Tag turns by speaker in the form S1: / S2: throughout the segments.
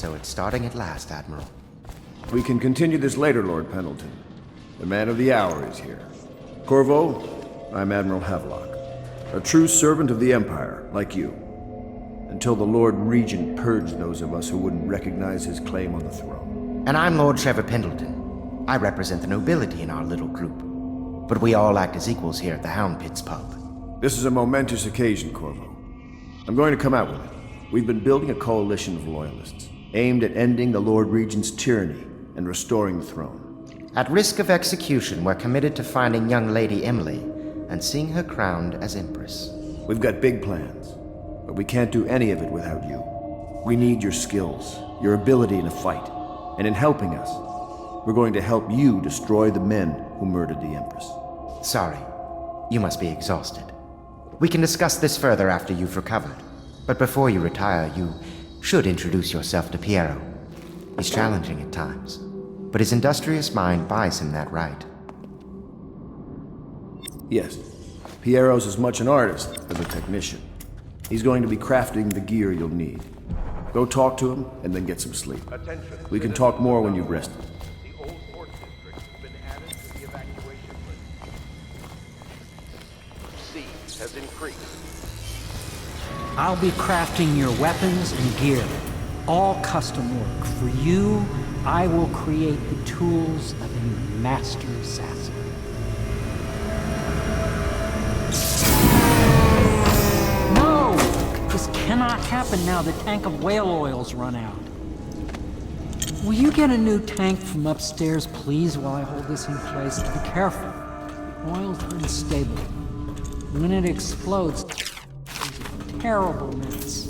S1: so it's starting at last, Admiral.
S2: We can continue this later, Lord Pendleton. The man of the hour is here. Corvo, I'm Admiral Havelock, a true servant of the Empire, like you. Until the Lord Regent purged those of us who wouldn't recognize his claim on the throne.
S1: And I'm Lord Trevor Pendleton. I represent the nobility in our little group. But we all act as equals here at the Hound Pits pub.
S2: This is a momentous occasion, Corvo. I'm going to come out with it. We've been building a coalition of loyalists, aimed at ending the Lord Regent's tyranny and restoring the throne.
S1: At risk of execution, we're committed to finding young Lady Emily and seeing her crowned as Empress.
S2: We've got big plans, but we can't do any of it without you. We need your skills, your ability in a fight, and in helping us, we're going to help you destroy the men who murdered the Empress.
S1: Sorry, you must be exhausted. We can discuss this further after you've recovered. But before you retire, you should introduce yourself to Piero. He's challenging at times, but his industrious mind buys him that right.
S2: Yes, Piero's as much an artist as a technician. He's going to be crafting the gear you'll need. Go talk to him, and then get some sleep. We can talk more when you've rested.
S3: The old port district has been added to the evacuation list. Siege has increased.
S4: I'll be crafting your weapons and gear, all custom work. For you, I will create the tools of a master assassin. No! This cannot happen now. The tank of whale oil's run out. Will you get a new tank from upstairs, please, while I hold this in place? Be careful. The oil's unstable. When it explodes, there's a terrible mess.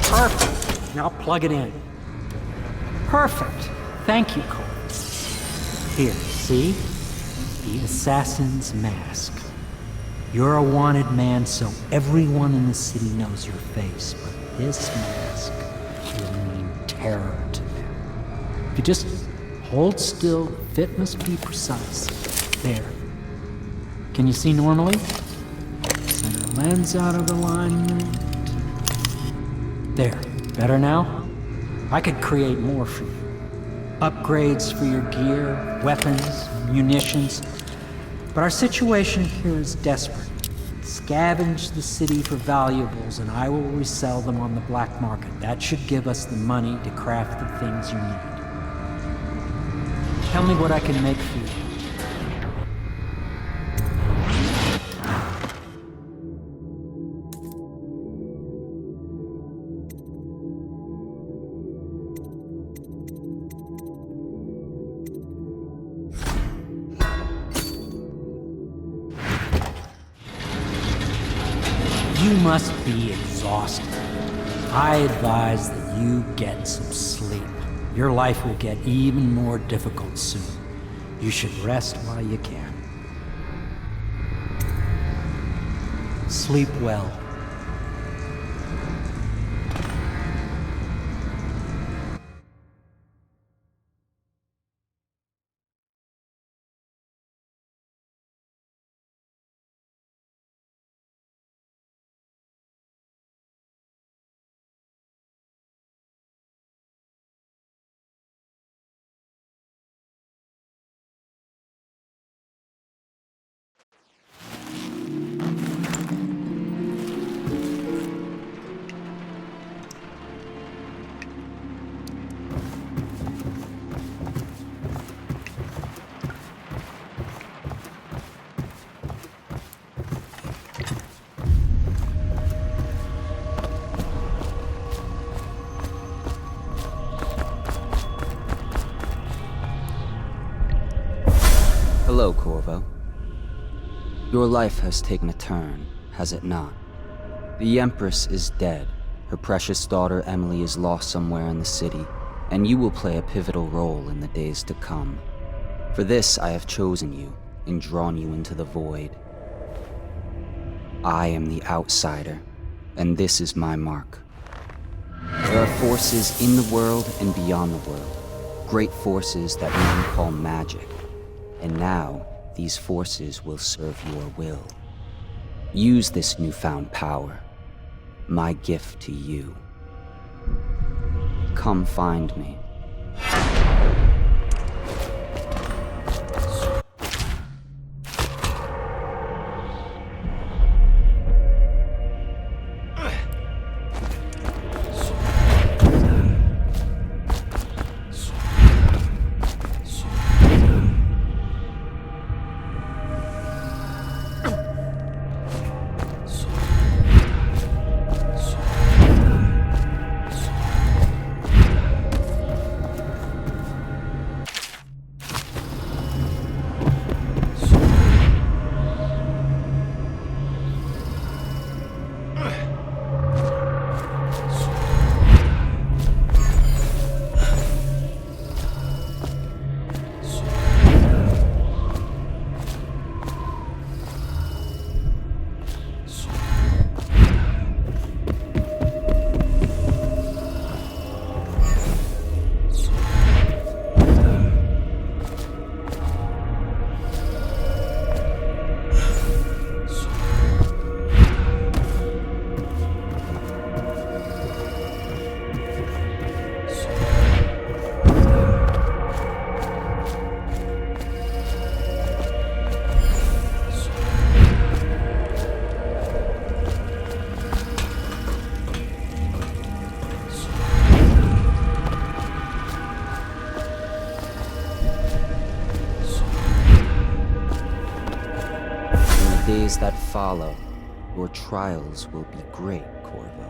S4: Perfect. Now plug it in. Perfect. Thank you, Cole. Here, see? The assassin's mask. You're a wanted man, so everyone in the city knows your face, but this mask will mean terror to them. If you just hold still, the fit must be precise. There. Can you see normally? Center lens out of alignment. There. Better now? I could create more for you. Upgrades for your gear, weapons, munitions. But our situation here is desperate. Scavenge the city for valuables and I will resell them on the black market. That should give us the money to craft the things you need. Tell me what I can make for you. You must be exhausted. I advise that you get some sleep. Your life will get even more difficult soon. You should rest while you can. Sleep well.
S5: Hello, Corvo. Your life has taken a turn, has it not? The Empress is dead. Her precious daughter Emily is lost somewhere in the city, and you will play a pivotal role in the days to come. For this, I have chosen you and drawn you into the void. I am the outsider, and this is my mark. There are forces in the world and beyond the world, great forces that men call magic. And now, these forces will serve your will. Use this newfound power, my gift to you. Come find me. Days that follow, your trials will be great, Corvo.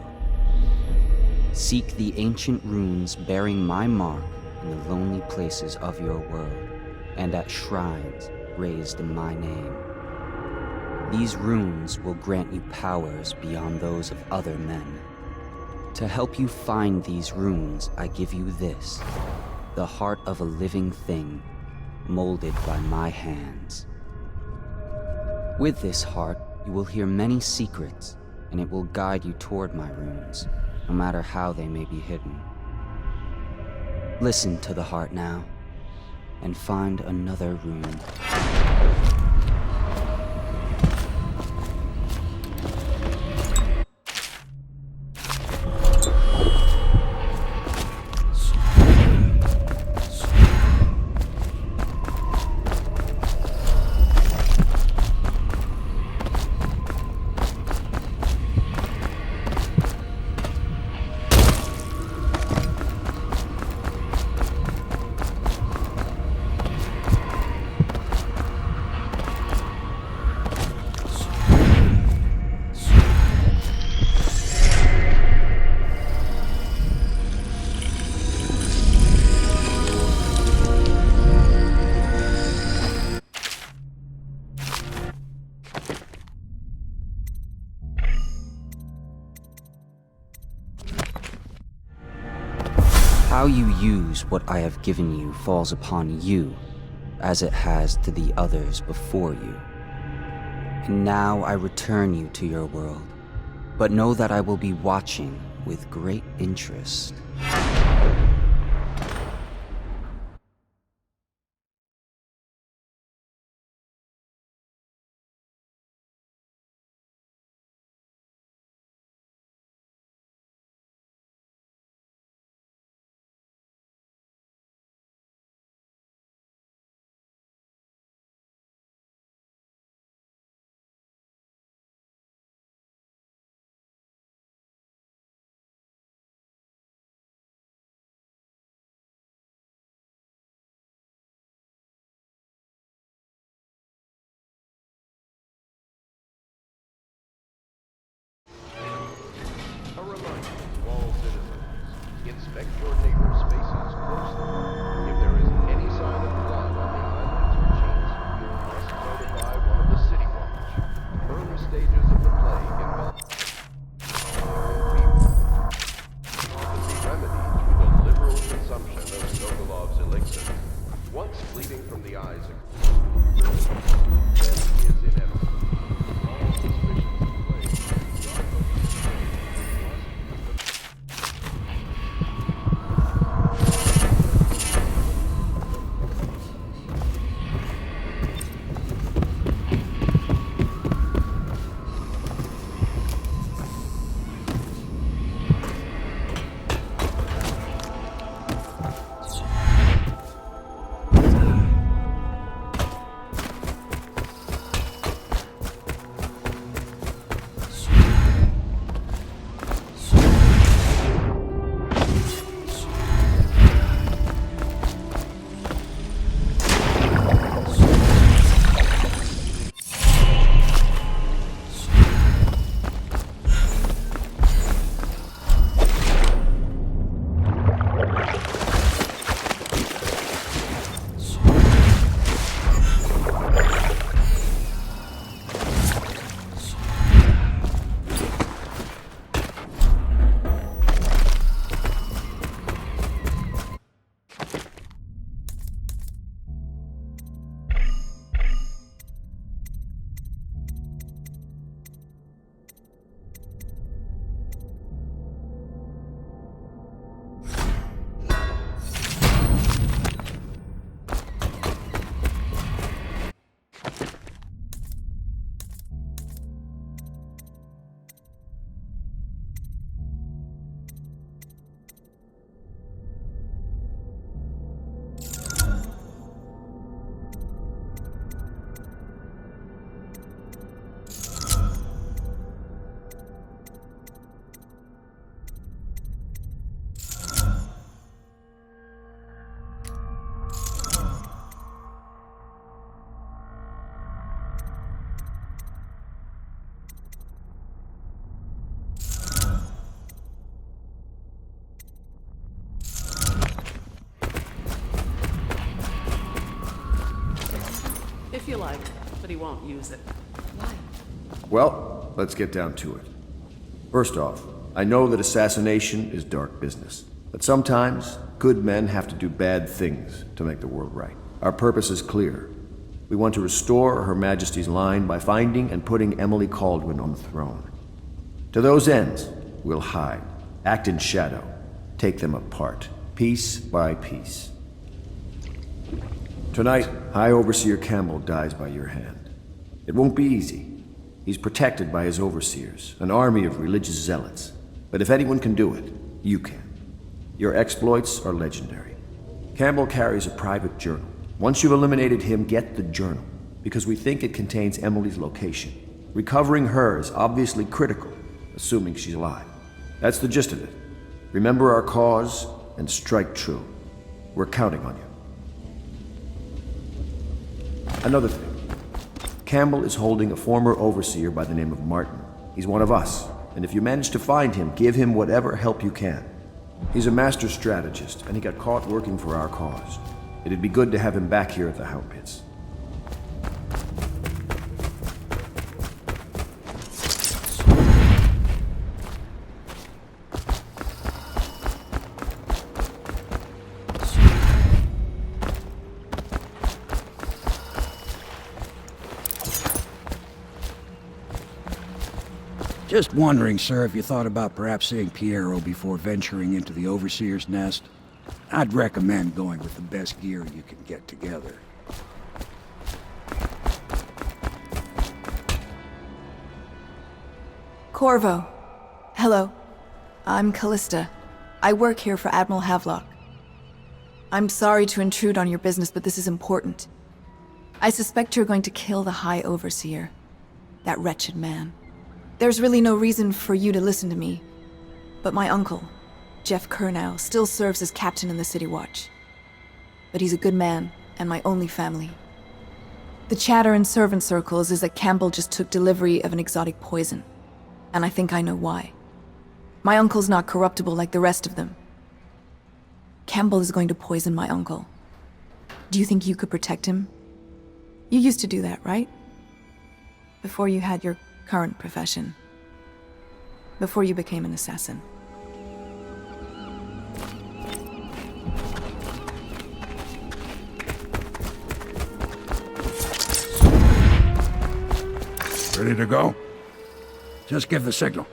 S5: Seek the ancient runes bearing my mark in the lonely places of your world, and at shrines raised in my name. These runes will grant you powers beyond those of other men. To help you find these runes, I give you this, the heart of a living thing, molded by my hands. With this heart, you will hear many secrets, and it will guide you toward my runes, no matter how they may be hidden. Listen to the heart now, and find another rune. How you use what I have given you falls upon you, as it has to the others before you. And now I return you to your world, but know that I will be watching with great interest.
S3: A reminder to all citizens, inspect your neighbor's spaces closely. If there is any sign of blood on the island's machines, you must notify one of the City Watch. Early stages of the plague in can be remedied through the liberal consumption of Sokolov's elixir. Once bleeding from the eyes death is inevitable. All suspicions of plague
S6: If you like, but he won't use it.
S7: Why?
S2: Well, let's get down to it. First off, I know that assassination is dark business, but sometimes good men have to do bad things to make the world right. Our purpose is clear. We want to restore Her Majesty's line by finding and putting Emily Kaldwin on the throne. To those ends, we'll hide, act in shadow, take them apart, piece by piece. Tonight, High Overseer Campbell dies by your hand. It won't be easy. He's protected by his overseers, an army of religious zealots. But if anyone can do it, you can. Your exploits are legendary. Campbell carries a private journal. Once you've eliminated him, get the journal, because we think it contains Emily's location. Recovering her is obviously critical, assuming she's alive. That's the gist of it. Remember our cause and strike true. We're counting on you. Another thing. Campbell is holding a former overseer by the name of Martin. He's one of us, and if you manage to find him, give him whatever help you can. He's a master strategist, and he got caught working for our cause. It'd be good to have him back here at the Hound Pits.
S8: Just wondering, sir, if you thought about perhaps seeing Piero before venturing into the Overseer's nest. I'd recommend going with the best gear you can get together.
S7: Corvo. Hello. I'm Callista. I work here for Admiral Havelock. I'm sorry to intrude on your business, but this is important. I suspect you're going to kill the High Overseer. That wretched man. There's really no reason for you to listen to me, but my uncle, Jeff Kernow, still serves as captain in the City Watch. But he's a good man, and my only family. The chatter in servant circles is that Campbell just took delivery of an exotic poison, and I think I know why. My uncle's not corruptible like the rest of them. Campbell is going to poison my uncle. Do you think you could protect him? You used to do that, right? Before you had your current profession. Before you became an assassin.
S8: Ready to go? Just give the signal.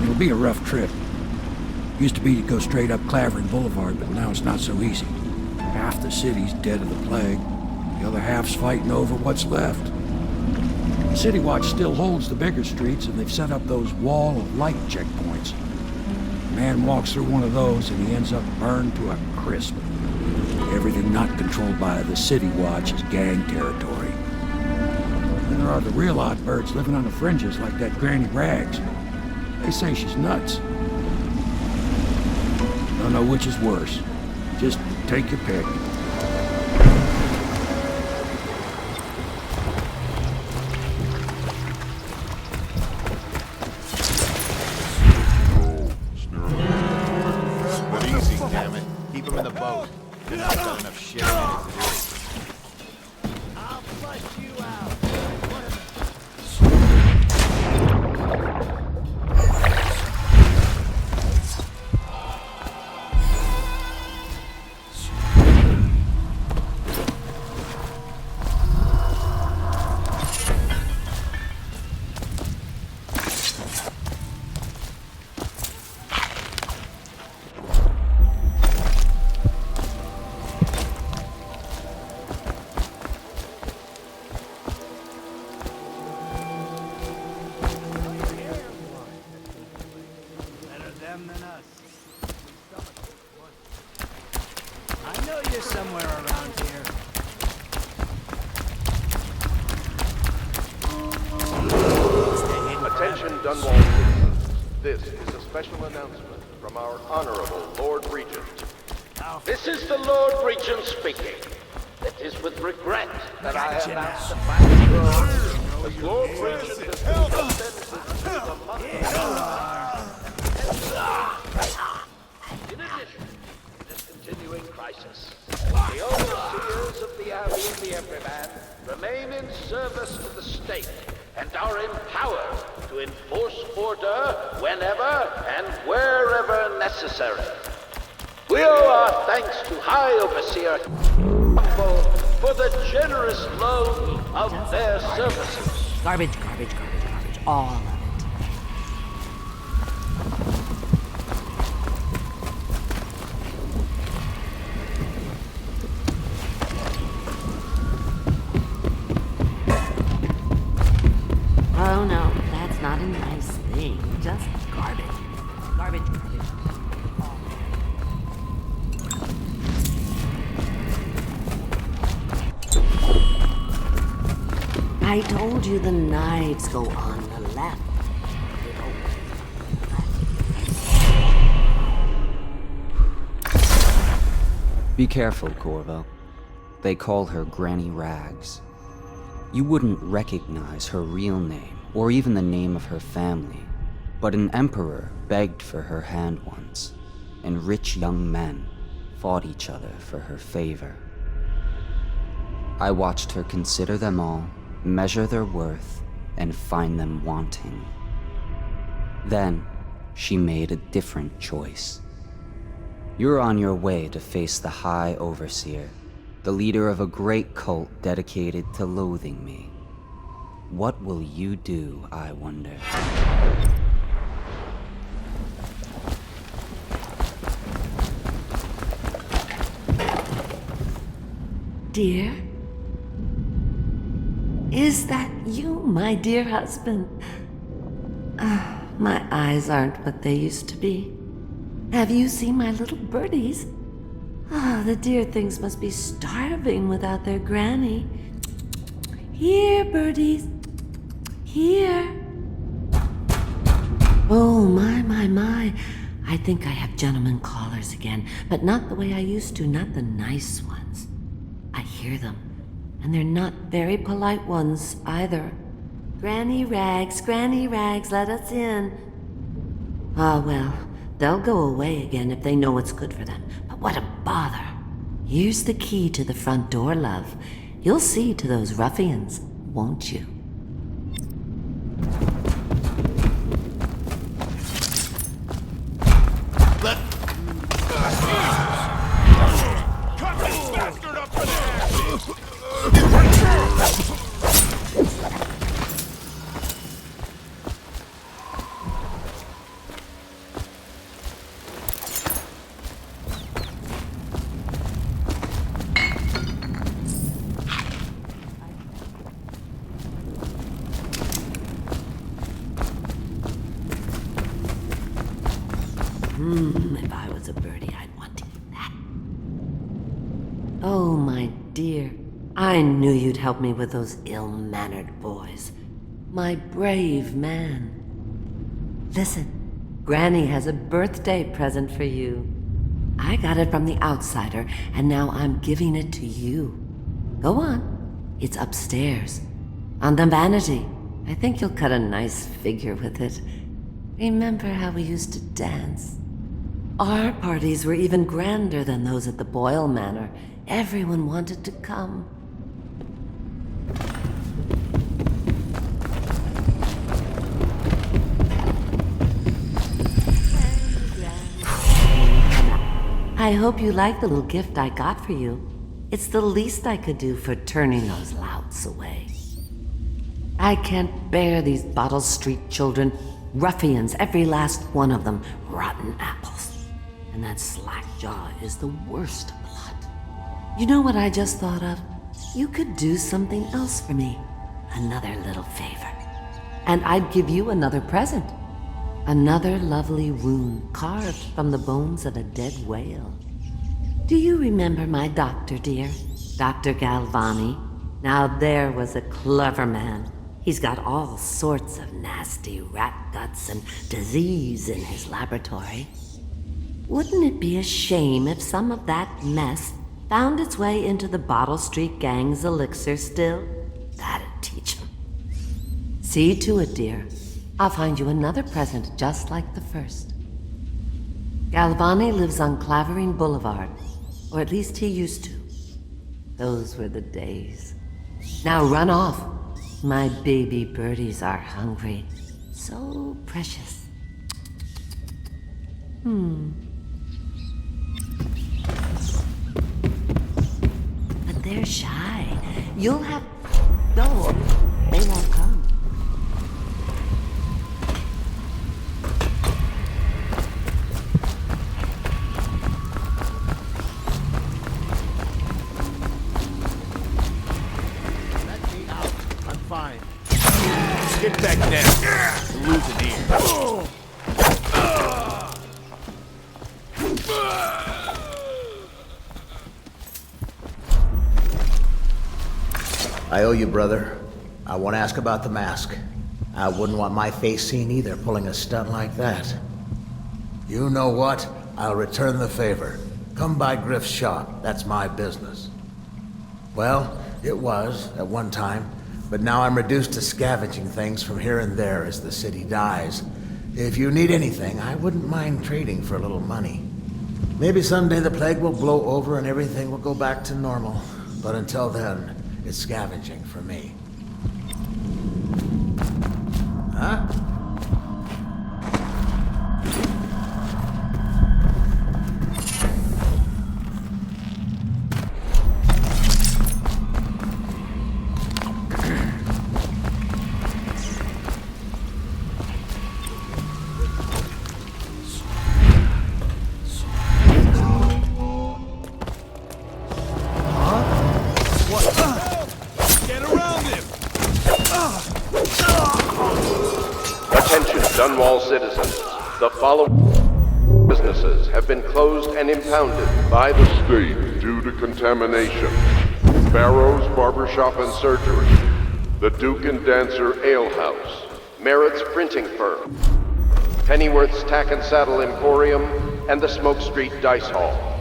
S8: It'll be a rough trip. Used to be to go straight up Clavering Boulevard, but now it's not so easy. Half the city's dead of the plague. The other half's fighting over what's left. The City Watch still holds the bigger streets, and they've set up those wall of light checkpoints. A man walks through one of those, and he ends up burned to a crisp. Everything not controlled by the City Watch is gang territory. Then there are the real odd birds living on the fringes, like that Granny Rags. They say she's nuts. Don't know which is worse. Just take your pick.
S3: But easy, damn it. Keep him in the boat. I've got enough shit in it as it is.
S9: I'll flush you out.
S3: Dunwall citizens, this is a special announcement from our Honorable Lord Regent.
S9: This is the Lord Regent speaking. It is with regret that I announce the fact as Lord Regent has been sentenced to the month. In addition to this continuing crisis, the overseers of the Abbey and the Everyman remain in service to the state and are empowered to enforce order whenever and wherever necessary. We owe our thanks to High Overseer Campbell for the generous loan of their services.
S6: Garbage, garbage, garbage, garbage. All of it. Oh no, that's not a nice thing. Just garbage. Garbage, garbage. I told you the knives go on the left.
S5: Be careful, Corvo. They call her Granny Rags. You wouldn't recognize her real name, or even the name of her family, but an emperor begged for her hand once, and rich young men fought each other for her favor. I watched her consider them all, measure their worth, and find them wanting. Then, she made a different choice. You're on your way to face the High Overseer, the leader of a great cult dedicated to loathing me. What will you do, I wonder?
S6: Dear? Is that you, my dear husband? My eyes aren't what they used to be. Have you seen my little birdies? The dear things must be starving without their granny. Here, birdies. Here. Oh, my. I think I have gentlemen callers again, but not the way I used to, not the nice ones. I hear them, and they're not very polite ones either. Granny Rags, let us in. Ah, well, they'll go away again if they know what's good for them. But what a bother. Here's the key to the front door, love. You'll see to those ruffians, won't you?
S9: Cut this bastard up for
S6: If I was a birdie, I'd want to eat that. Oh, my dear. I knew you'd help me with those ill-mannered boys. My brave man. Listen, Granny has a birthday present for you. I got it from the outsider, and now I'm giving it to you. Go on. It's upstairs. On the vanity. I think you'll cut a nice figure with it. Remember how we used to dance? Our parties were even grander than those at the Boyle Manor. Everyone wanted to come. I hope you like the little gift I got for you. It's the least I could do for turning those louts away. I can't bear these Bottle Street children. Ruffians, every last one of them. Rotten apples. And that slack-jaw is the worst lot. You know what I just thought of? You could do something else for me. Another little favor. And I'd give you another present. Another lovely rune carved from the bones of a dead whale. Do you remember my doctor, dear? Dr. Galvani? Now there was a clever man. He's got all sorts of nasty rat guts and disease in his laboratory. Wouldn't it be a shame if some of that mess found its way into the Bottle Street Gang's elixir still? That'd teach him. See to it, dear. I'll find you another present just like the first. Galvani lives on Clavering Boulevard, or at least he used to. Those were the days. Now run off. My baby birdies are hungry. So precious. But they're shy. You'll have... No, they won't come.
S10: Fine. Get back now. You're losing here.
S11: I owe you, brother. I won't ask about the mask. I wouldn't want my face seen either, pulling a stunt like that. You know what? I'll return the favor. Come by Griff's shop. That's my business. Well, it was, at one time. But now I'm reduced to scavenging things from here and there as the city dies. If you need anything, I wouldn't mind trading for a little money. Maybe someday the plague will blow over and everything will go back to normal. But until then, it's scavenging for me. Huh?
S3: Dunwall citizens, the following businesses have been closed and impounded by the state due to contamination. Barrow's Barbershop and Surgery, the Duke and Dancer Ale House, Merritt's Printing Firm, Pennyworth's Tack and Saddle Emporium, and the Smoke Street Dice Hall.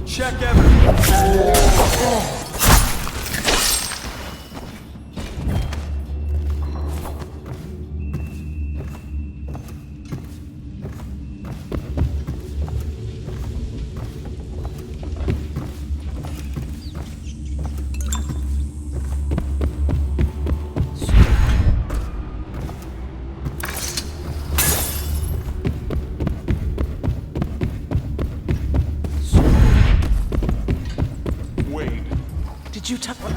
S10: Check evidence. Did you talk about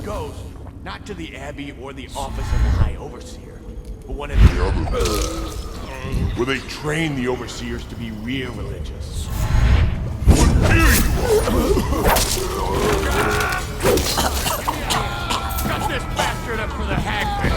S10: goes, not to the Abbey or the office of the High Overseer, but one of the others, where they train the Overseers to be real religious. Cut this bastard up for the hagman!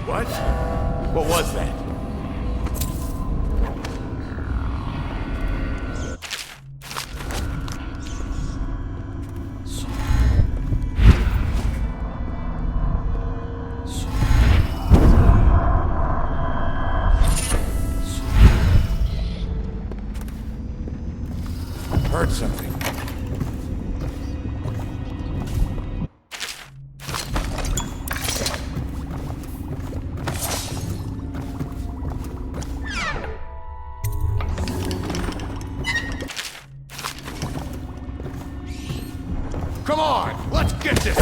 S10: What? What was that? Heard something. Come on, let's get this!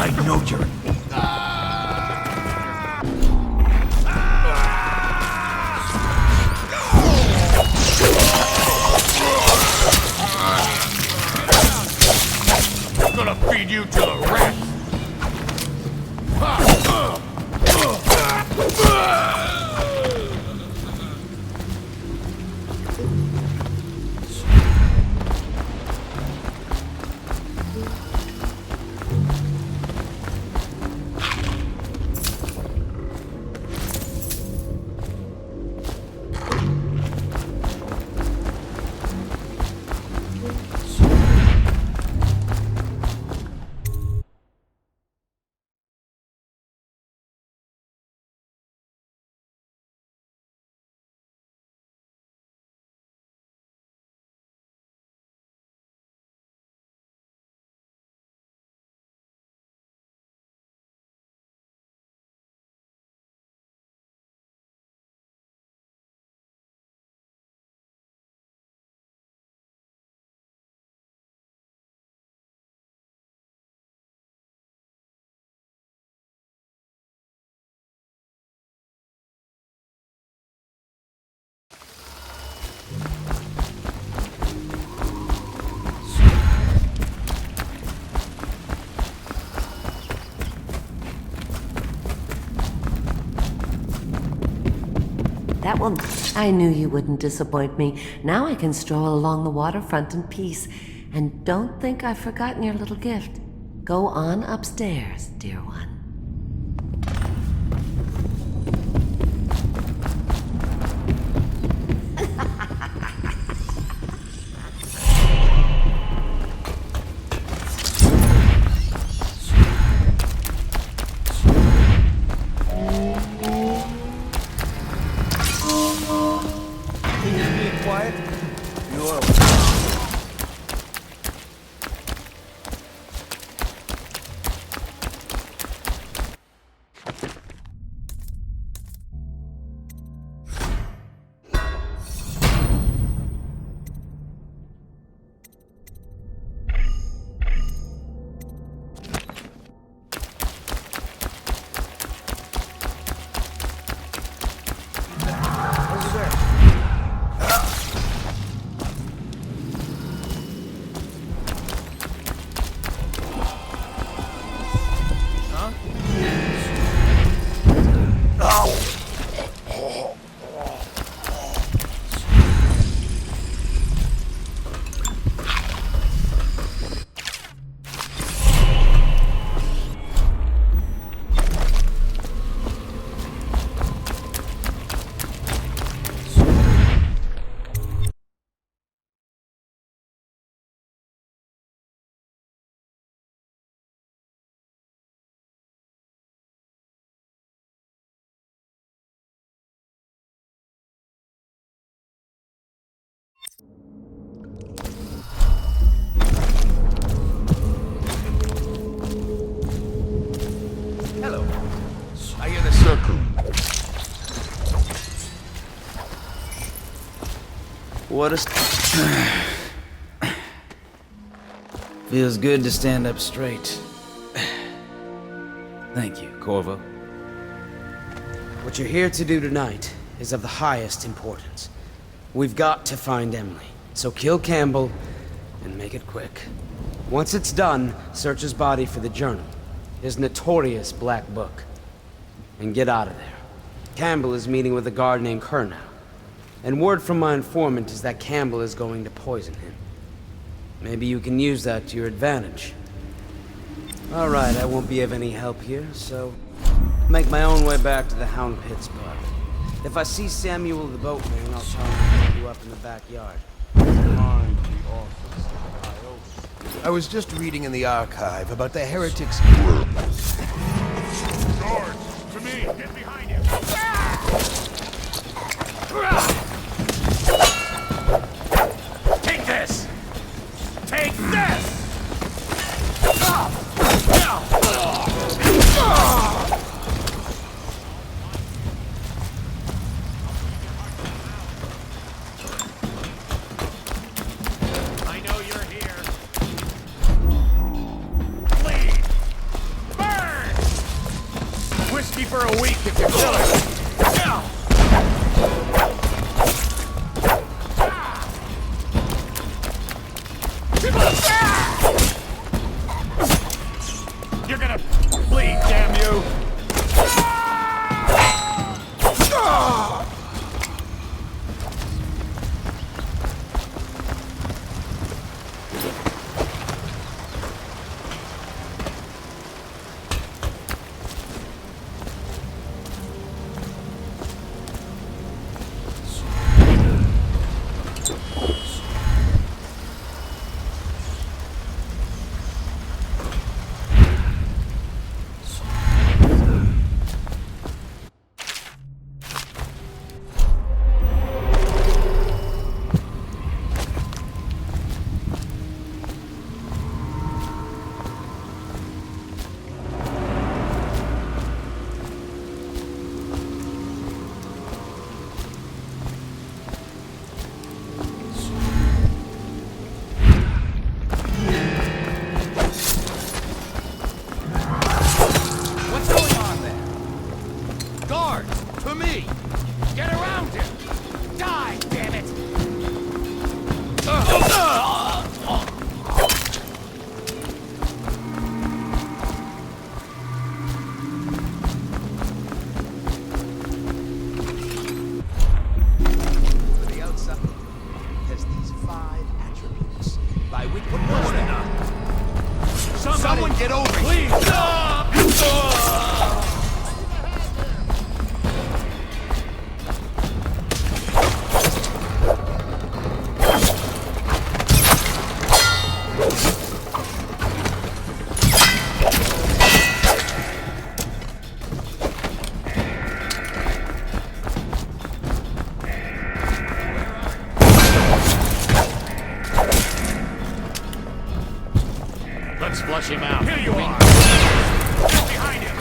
S10: I know you're... I'm gonna feed you to the rats!
S6: That one, I knew you wouldn't disappoint me. Now I can stroll along the waterfront in peace. And don't think I've forgotten your little gift. Go on upstairs, dear one.
S12: What a... Feels good to stand up straight. Thank you, Corvo. What you're here to do tonight is of the highest importance. We've got to find Emily, so kill Campbell and make it quick. Once it's done, search his body for the journal, his notorious black book, and get out of there. Campbell is meeting with a guard named Kerr now, and word from my informant is that Campbell is going to poison him. Maybe you can use that to your advantage. All right, I won't be of any help here, so make my own way back to the Hound Pits bar. If I see Samuel the boatman, I'll tell him to pick you up in the backyard.
S10: I was just reading in the archive about the heretics.
S9: Guards, to me! Get behind him! Take this! Take this! I know you're here. Bleed! Burn! Whiskey for a week if you're killing. You're gonna bleed, damn you! Someone get over here! Please! Let's flush him out. Here you are! Get behind him!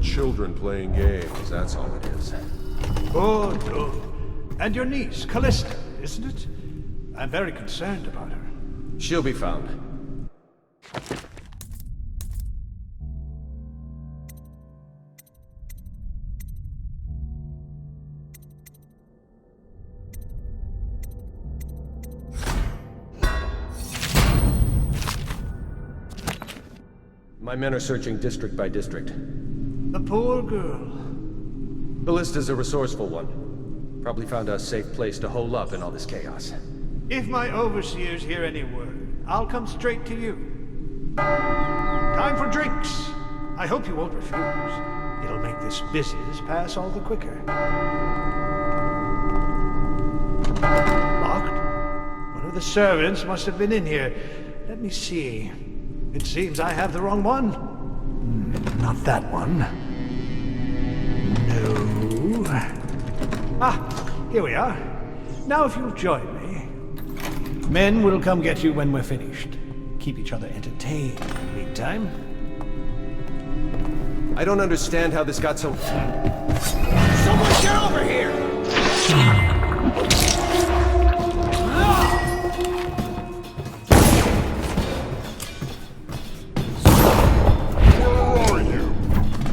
S10: children playing games, that's all it is.
S13: Good, good. And your niece, Callista, isn't it? I'm very concerned about her.
S10: She'll be found. My men are searching district by district.
S13: The poor girl.
S10: Callista's a resourceful one. Probably found a safe place to hole up in all this chaos.
S13: If my overseers hear any word, I'll come straight to you. Time for drinks. I hope you won't refuse. It'll make this business pass all the quicker. Locked? One of the servants must have been in here. Let me see. It seems I have the wrong one. Not that one. No. Ah, here we are. Now if you'll join me. Men will come get you when we're finished. Keep each other entertained in the meantime.
S10: I don't understand how this got so...
S13: Someone get over here!
S10: Where are you?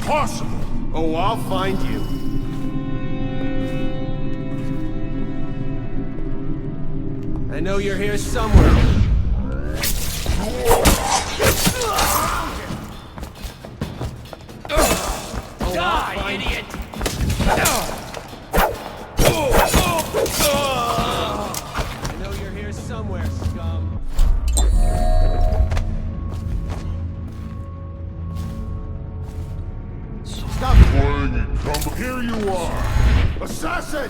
S10: Possible! Oh, I'll find you. I know you're here somewhere.
S9: Die, idiot!
S10: I know you're here somewhere, scum. Stop playing, you Campbell. Here you are! Assassin!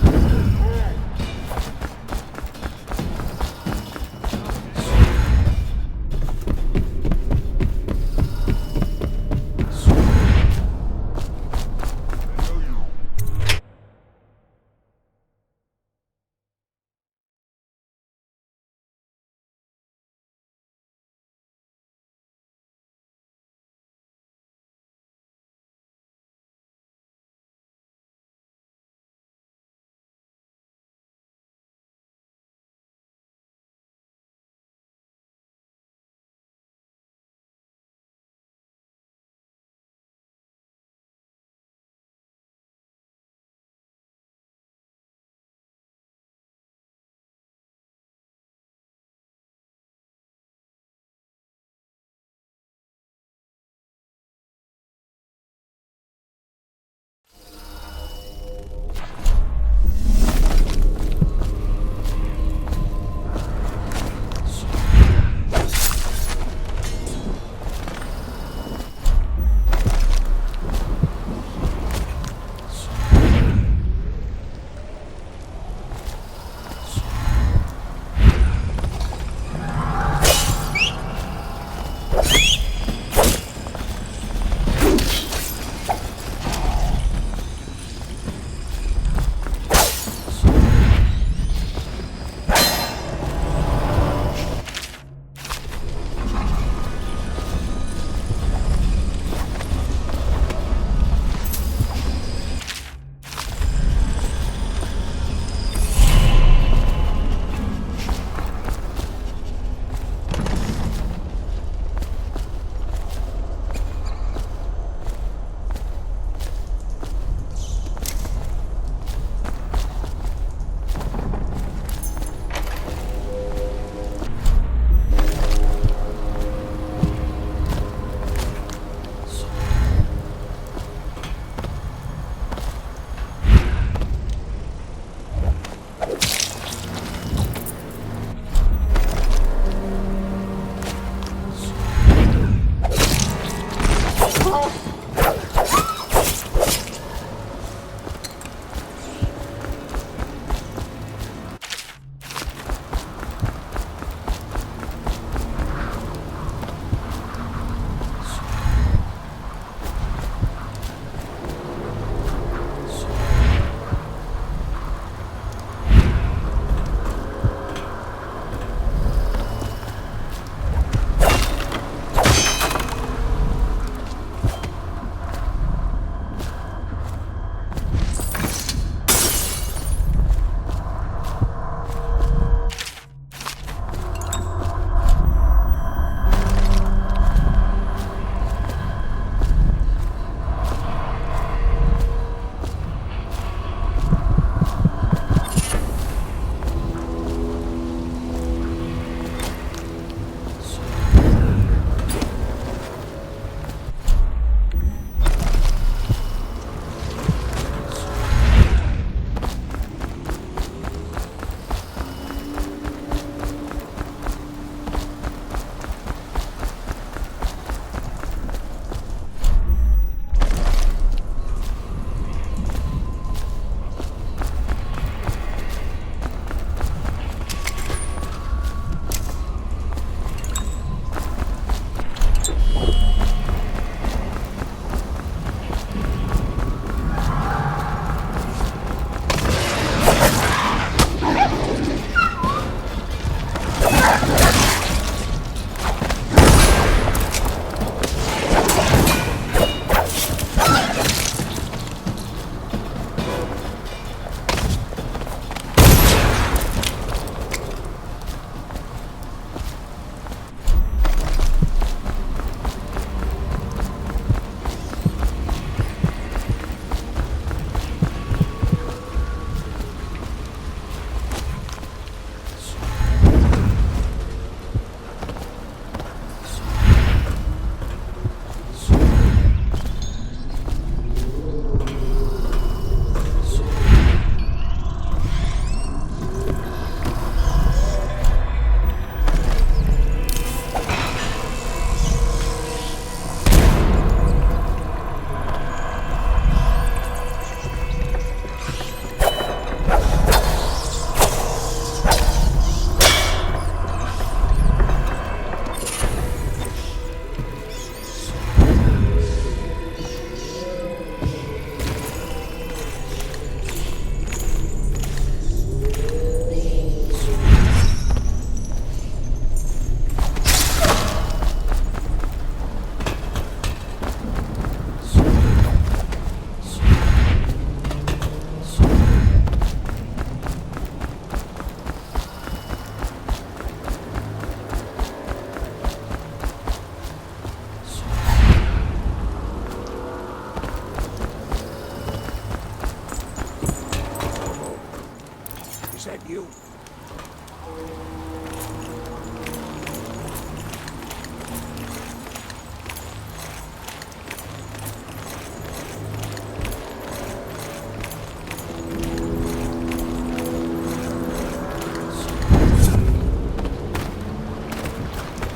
S8: You.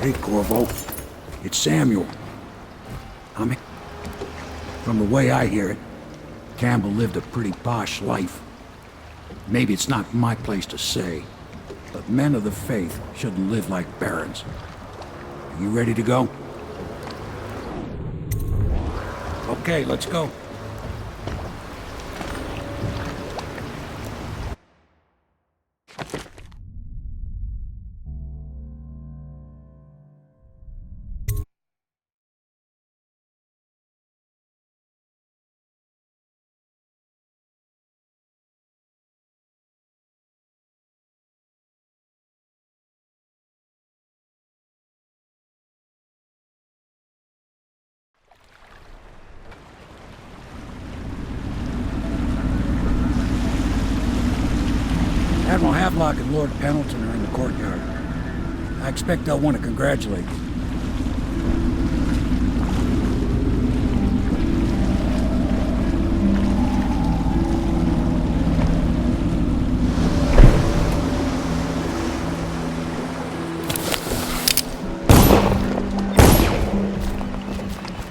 S8: Hey, Corvo. It's Samuel. From the way I hear it, Campbell lived a pretty posh life. Maybe it's not my place to say, but men of the faith shouldn't live like barons. Are you ready to go? Okay, let's go. Admiral Havelock and Lord Pendleton are in the courtyard. I expect they'll want to congratulate you.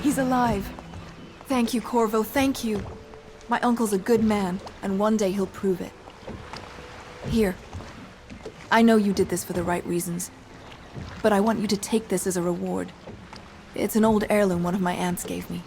S7: He's alive. Thank you, Corvo, thank you. My uncle's a good man, and one day he'll prove it. Here. I know you did this for the right reasons, but I want you to take this as a reward. It's an old heirloom one of my aunts gave me.